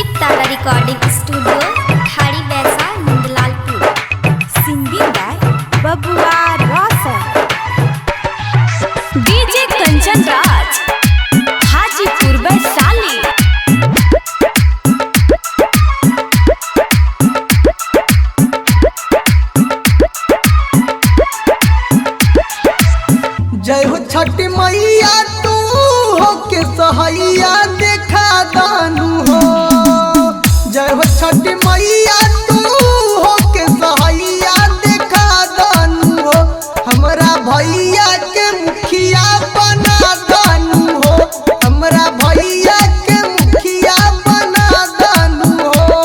Shiv Tara recording studio Thari Baisa Nandlalpur. Singing by Babua Roshan. DJ Kanchan Raj Hajipur Vaishali. जय हो छठी मैया तू हो के सहैया देखा दानू हो। जय हो छठी मैया तू हो के सहैया देखा दानू हो। हमरा भैया के मुखिया बना दानू हो। हमरा भैया के मुखिया बना दानू हो।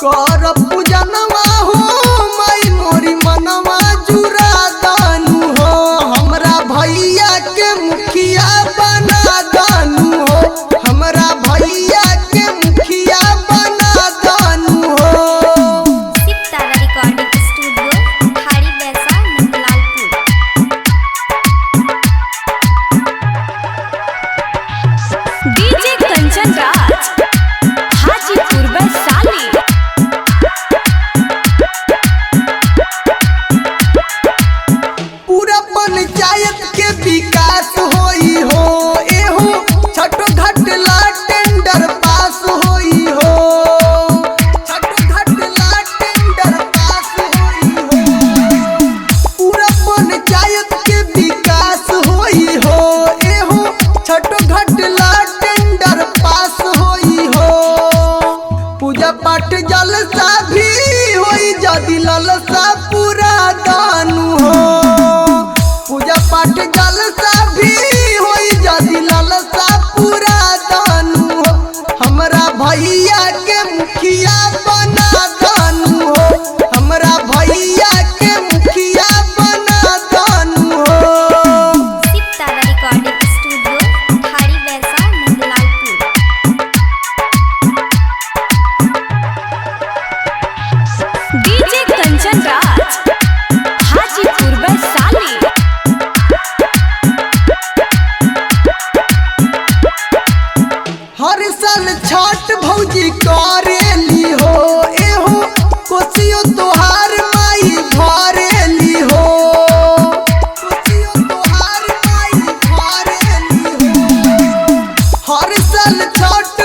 कर पूजनवा हो माई मोरी मनवा जुरा दानू हो। हमरा भैया के मुखिया बना दानू हो। हमरा भैया के मुखिया बना दानू हो। Shiv Tara recording studio Thari Baisa Nandlalpur. DJ Kanchan Raj Hajipur Vaishali. पूरा पंचायत के विकास होई हो। एहो छठो घटला टेंडर पास होई हो। छठो घटला टेंडर पास होई हो। पूरा पंचायत के विकास होई हो। एहो छठो घटला टेंडर पास होई हो। पूजा पाठ जलसा भी होई जदि ललसा पूरा दानू हो। पूजा पाठ जलसा भी होई जदि ललसा पूरा दानू हो। हमरा भैया के मुखिया बना दानू हो। हमरा भैया के मुखिया बना दानू हो। Shiv Tara recording studio Thari Baisa Nandlalpur. DJ Kanchan Raj Hajipur Vaishali. हर साल छठ भौजी करेली हो। एहो कोसियो तोहार माई भरेली हो। कोसियो तोहार माई भरेली हो। हर साल छठ